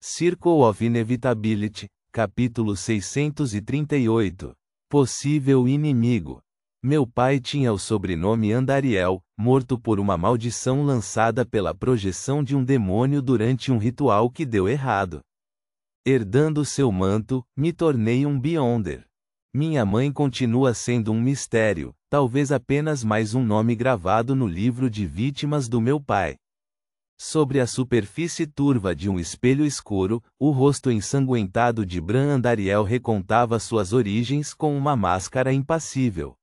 Circle of Inevitability, capítulo 638. Possível inimigo. Meu pai tinha o sobrenome Andariel, morto por uma maldição lançada pela projeção de um demônio durante um ritual que deu errado. Herdando seu manto, me tornei um Beyonder. Minha mãe continua sendo um mistério, talvez apenas mais um nome gravado no livro de vítimas do meu pai. Sobre a superfície turva de um espelho escuro, o rosto ensanguentado de Bran Andariel recontava suas origens com uma máscara impassível.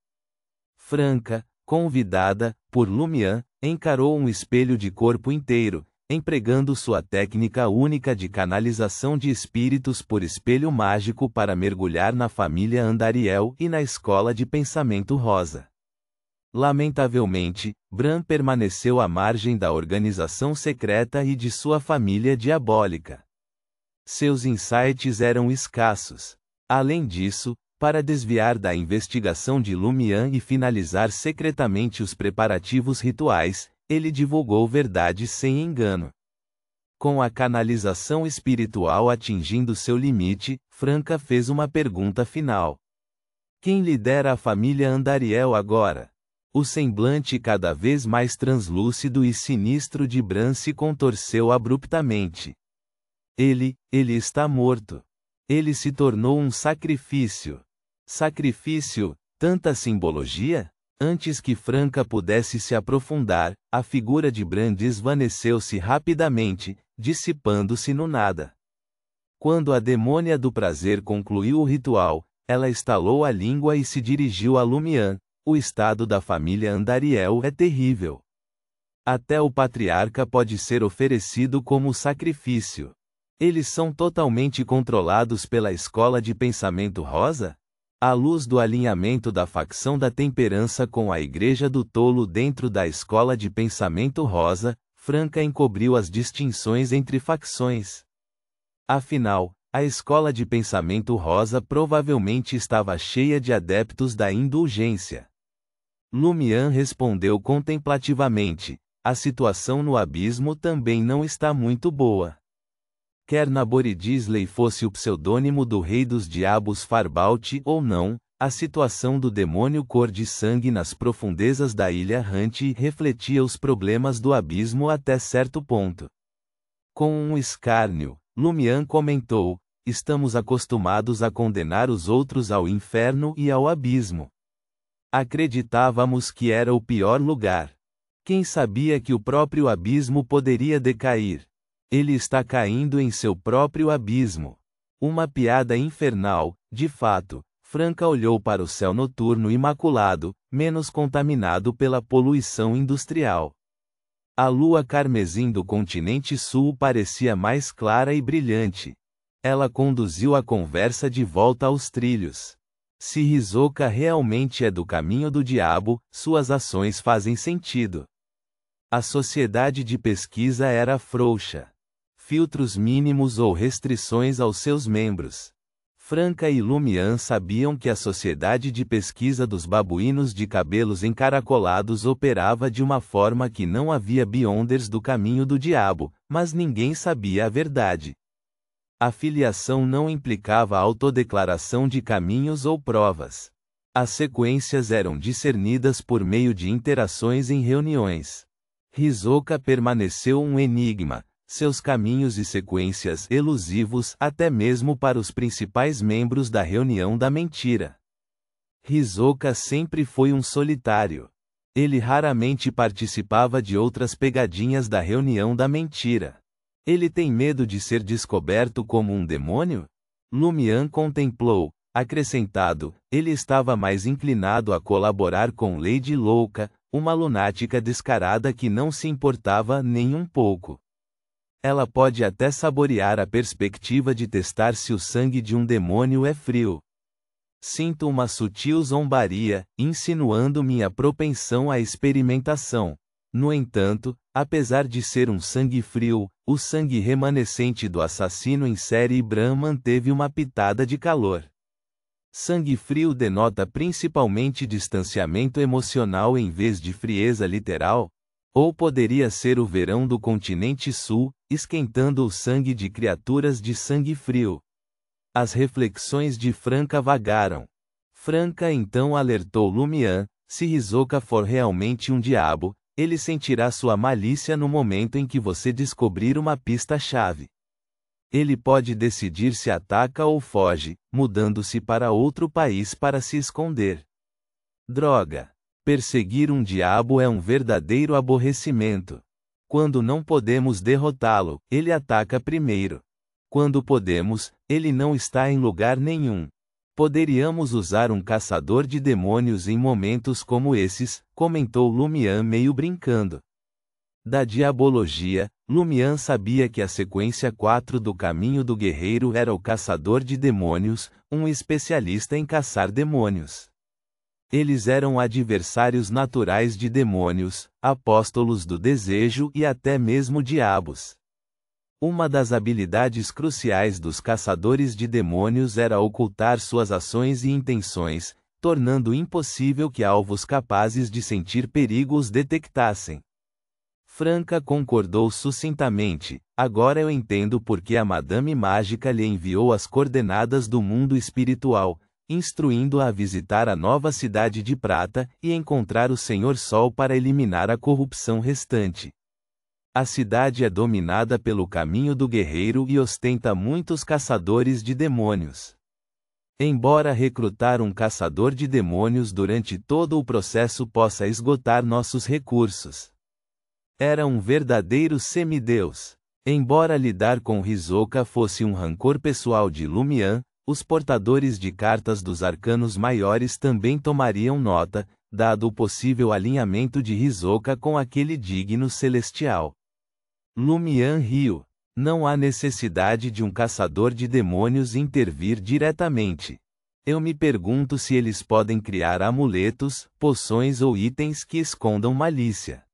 Franca, convidada, por Lumian, encarou um espelho de corpo inteiro, empregando sua técnica única de canalização de espíritos por espelho mágico para mergulhar na família Andariel e na escola de pensamento rosa. Lamentavelmente, Bran permaneceu à margem da organização secreta e de sua família diabólica. Seus insights eram escassos. Além disso, para desviar da investigação de Lumian e finalizar secretamente os preparativos rituais, ele divulgou verdades sem engano. Com a canalização espiritual atingindo seu limite, Franca fez uma pergunta final. Quem lidera a família Andariel agora? O semblante cada vez mais translúcido e sinistro de Bran se contorceu abruptamente. Ele está morto. Ele se tornou um sacrifício. Sacrifício, tanta simbologia? Antes que Franca pudesse se aprofundar, a figura de Bran desvaneceu-se rapidamente, dissipando-se no nada. Quando a demônia do prazer concluiu o ritual, ela estalou a língua e se dirigiu a Lumian. O estado da família Andariel é terrível. Até o patriarca pode ser oferecido como sacrifício. Eles são totalmente controlados pela escola de pensamento rosa? À luz do alinhamento da facção da temperança com a Igreja do Tolo dentro da escola de pensamento rosa, Franca encobriu as distinções entre facções. Afinal, a escola de pensamento rosa provavelmente estava cheia de adeptos da indulgência. Lumian respondeu contemplativamente, a situação no abismo também não está muito boa. Quer Naboridisley fosse o pseudônimo do rei dos diabos Farbalt ou não, a situação do demônio cor de sangue nas profundezas da ilha Hunt refletia os problemas do abismo até certo ponto. Com um escárnio, Lumian comentou, estamos acostumados a condenar os outros ao inferno e ao abismo. Acreditávamos que era o pior lugar. Quem sabia que o próprio abismo poderia decair? Ele está caindo em seu próprio abismo. Uma piada infernal, de fato. Franca olhou para o céu noturno imaculado, menos contaminado pela poluição industrial. A lua carmesim do continente sul parecia mais clara e brilhante. Ela conduziu a conversa de volta aos trilhos. Se Hisoka realmente é do caminho do diabo, suas ações fazem sentido. A sociedade de pesquisa era frouxa. Filtros mínimos ou restrições aos seus membros. Franca e Lumian sabiam que a sociedade de pesquisa dos babuínos de cabelos encaracolados operava de uma forma que não havia Beyonders do caminho do diabo, mas ninguém sabia a verdade. A filiação não implicava autodeclaração de caminhos ou provas. As sequências eram discernidas por meio de interações em reuniões. Hisoka permaneceu um enigma, seus caminhos e sequências elusivos até mesmo para os principais membros da reunião da mentira. Hisoka sempre foi um solitário. Ele raramente participava de outras pegadinhas da reunião da mentira. Ele tem medo de ser descoberto como um demônio? Lumian contemplou, acrescentado, ele estava mais inclinado a colaborar com Lady Louca, uma lunática descarada que não se importava nem um pouco. Ela pode até saborear a perspectiva de testar se o sangue de um demônio é frio. Sinto uma sutil zombaria, insinuando minha propensão à experimentação. No entanto, apesar de ser um sangue frio, o sangue remanescente do assassino em série Bran manteve uma pitada de calor. Sangue frio denota principalmente distanciamento emocional em vez de frieza literal? Ou poderia ser o verão do continente sul, esquentando o sangue de criaturas de sangue frio. As reflexões de Franka vagaram. Franka então alertou Lumian: se Hisoka for realmente um diabo, ele sentirá sua malícia no momento em que você descobrir uma pista-chave. Ele pode decidir se ataca ou foge, mudando-se para outro país para se esconder. Droga! Perseguir um diabo é um verdadeiro aborrecimento. Quando não podemos derrotá-lo, ele ataca primeiro. Quando podemos, ele não está em lugar nenhum. Poderíamos usar um caçador de demônios em momentos como esses, comentou Lumian meio brincando. Da diabologia, Lumian sabia que a sequência 4 do caminho do guerreiro era o caçador de demônios, um especialista em caçar demônios. Eles eram adversários naturais de demônios, apóstolos do desejo e até mesmo diabos. Uma das habilidades cruciais dos caçadores de demônios era ocultar suas ações e intenções, tornando impossível que alvos capazes de sentir perigo os detectassem. Franka concordou sucintamente: agora eu entendo por que a Madame Mágica lhe enviou as coordenadas do mundo espiritual, instruindo-a a visitar a nova cidade de prata e encontrar o Senhor Sol para eliminar a corrupção restante. A cidade é dominada pelo caminho do guerreiro e ostenta muitos caçadores de demônios. Embora recrutar um caçador de demônios durante todo o processo possa esgotar nossos recursos. Era um verdadeiro semideus. Embora lidar com Hisoka fosse um rancor pessoal de Lumian, os portadores de cartas dos arcanos maiores também tomariam nota, dado o possível alinhamento de Hisoka com aquele digno celestial. Lumian riu. Não há necessidade de um caçador de demônios intervir diretamente. Eu me pergunto se eles podem criar amuletos, poções ou itens que escondam malícia.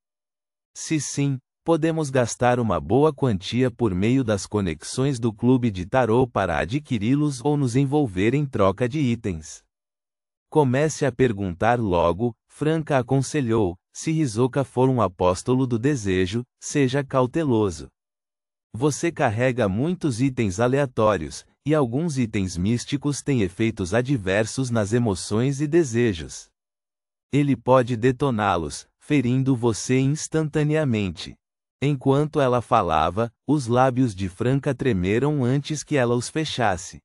Se sim, podemos gastar uma boa quantia por meio das conexões do clube de tarô para adquiri-los ou nos envolver em troca de itens. Comece a perguntar logo, Franka aconselhou. Se Hisoka for um apóstolo do desejo, seja cauteloso. Você carrega muitos itens aleatórios, e alguns itens místicos têm efeitos adversos nas emoções e desejos. Ele pode detoná-los, ferindo você instantaneamente. Enquanto ela falava, os lábios de Franka tremeram antes que ela os fechasse.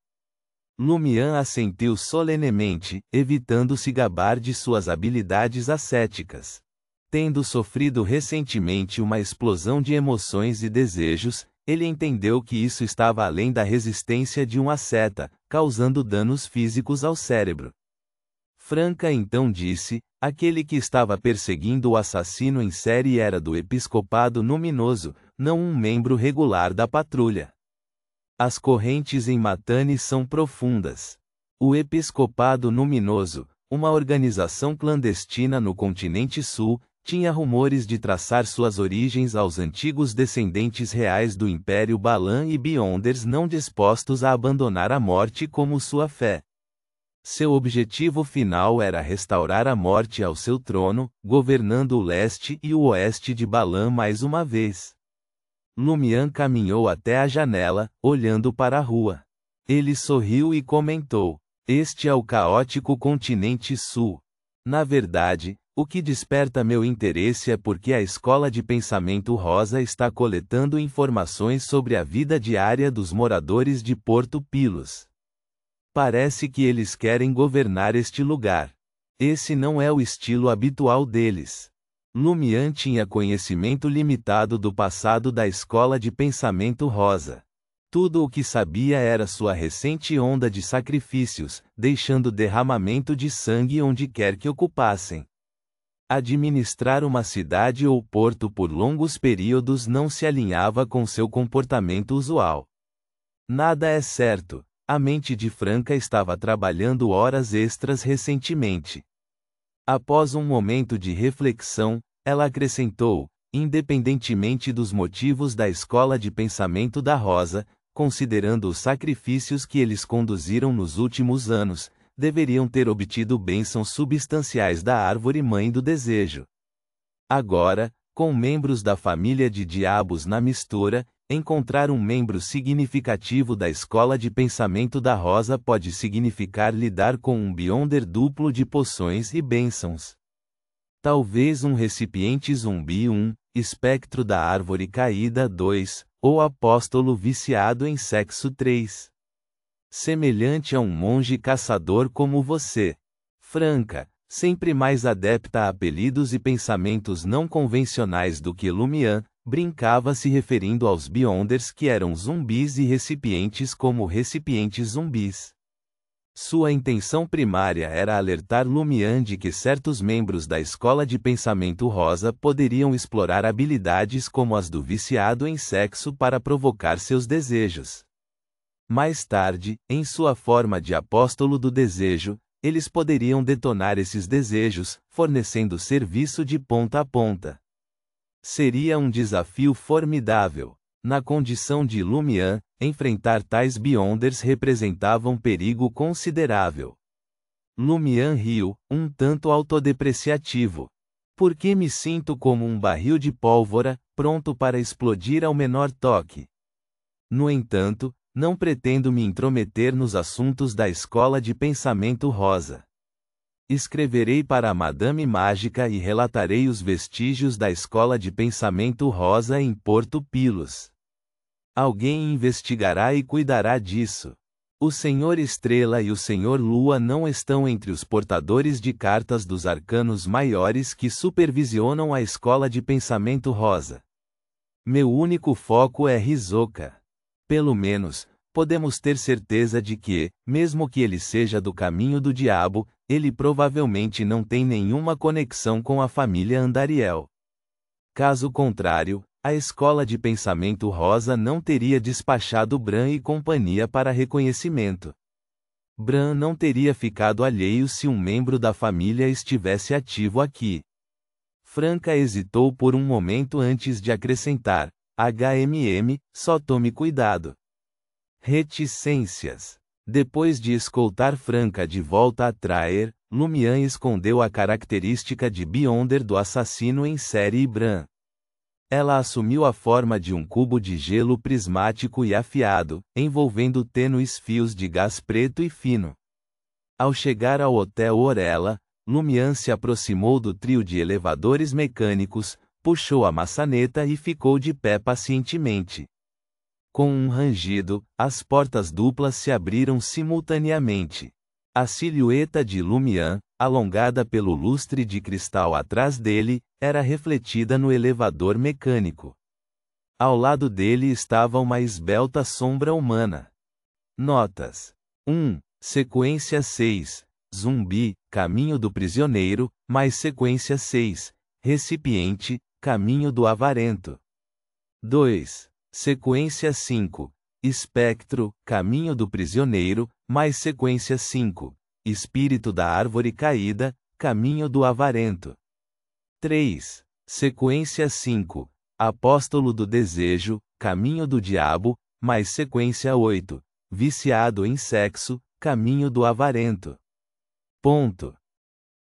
Lumian assentiu solenemente, evitando se gabar de suas habilidades ascéticas. Tendo sofrido recentemente uma explosão de emoções e desejos, ele entendeu que isso estava além da resistência de um asceta, causando danos físicos ao cérebro. Franka então disse: aquele que estava perseguindo o assassino em série era do Episcopado Luminoso, não um membro regular da patrulha. As correntes em Matane são profundas. O Episcopado Luminoso, uma organização clandestina no continente sul, tinha rumores de traçar suas origens aos antigos descendentes reais do Império Balan e Beyonders não dispostos a abandonar a morte como sua fé. Seu objetivo final era restaurar a morte ao seu trono, governando o leste e o oeste de Balan mais uma vez. Lumian caminhou até a janela, olhando para a rua. Ele sorriu e comentou: este é o caótico continente sul. Na verdade, o que desperta meu interesse é porque a Escola de Pensamento Rosa está coletando informações sobre a vida diária dos moradores de Porto Pilos. Parece que eles querem governar este lugar. Esse não é o estilo habitual deles. Lumian tinha conhecimento limitado do passado da Escola de Pensamento Rosa. Tudo o que sabia era sua recente onda de sacrifícios, deixando derramamento de sangue onde quer que ocupassem. Administrar uma cidade ou porto por longos períodos não se alinhava com seu comportamento usual. Nada é certo. A mente de Franka estava trabalhando horas extras recentemente. Após um momento de reflexão, ela acrescentou: independentemente dos motivos da Escola de Pensamento da Rosa, considerando os sacrifícios que eles conduziram nos últimos anos, deveriam ter obtido bênçãos substanciais da Árvore Mãe do Desejo. Agora, com membros da família de diabos na mistura, Encontrar um membro significativo da escola de pensamento da Rosa pode significar lidar com um Beyonder duplo de poções e bênçãos. Talvez um recipiente zumbi 1, espectro da árvore caída 2, ou apóstolo viciado em sexo 3. Semelhante a um monge caçador como você. Franca, sempre mais adepta a apelidos e pensamentos não convencionais do que Lumian, brincava se referindo aos Beyonders que eram zumbis e recipientes como recipientes zumbis. Sua intenção primária era alertar Lumian de que certos membros da escola de pensamento rosa poderiam explorar habilidades como as do viciado em sexo para provocar seus desejos. Mais tarde, em sua forma de apóstolo do desejo, eles poderiam detonar esses desejos, fornecendo serviço de ponta a ponta. Seria um desafio formidável. Na condição de Lumian, enfrentar tais Beyonders representava um perigo considerável. Lumian riu, um tanto autodepreciativo. Por que me sinto como um barril de pólvora, pronto para explodir ao menor toque? No entanto, não pretendo me intrometer nos assuntos da escola de pensamento rosa. Escreverei para a Madame Mágica e relatarei os vestígios da escola de pensamento rosa em Porto Pilos. Alguém investigará e cuidará disso. O Senhor Estrela e o Senhor Lua não estão entre os portadores de cartas dos arcanos maiores que supervisionam a escola de pensamento rosa. Meu único foco é Hisoka. Pelo menos, podemos ter certeza de que, mesmo que ele seja do caminho do diabo, ele provavelmente não tem nenhuma conexão com a família Andariel. Caso contrário, a escola de pensamento rosa não teria despachado Bran e companhia para reconhecimento. Bran não teria ficado alheio se um membro da família estivesse ativo aqui. Franca hesitou por um momento antes de acrescentar: só tome cuidado. Reticências. Depois de escoltar Franca de volta a Traer, Lumian escondeu a característica de Beyonder do assassino em série Bran. Ela assumiu a forma de um cubo de gelo prismático e afiado, envolvendo tênues fios de gás preto e fino. Ao chegar ao Hotel Orella, Lumian se aproximou do trio de elevadores mecânicos, puxou a maçaneta e ficou de pé pacientemente. Com um rangido, as portas duplas se abriram simultaneamente. A silhueta de Lumian, alongada pelo lustre de cristal atrás dele, era refletida no elevador mecânico. Ao lado dele estava uma esbelta sombra humana. Notas. 1. Sequência 6. Zumbi, caminho do prisioneiro, mais sequência 6. Recipiente, caminho do avarento. 2. Sequência 5. Espectro, caminho do prisioneiro, mais sequência 5. Espírito da árvore caída, caminho do avarento. 3. Sequência 5. Apóstolo do desejo, caminho do diabo, mais sequência 8. Viciado em sexo, caminho do avarento. Ponto.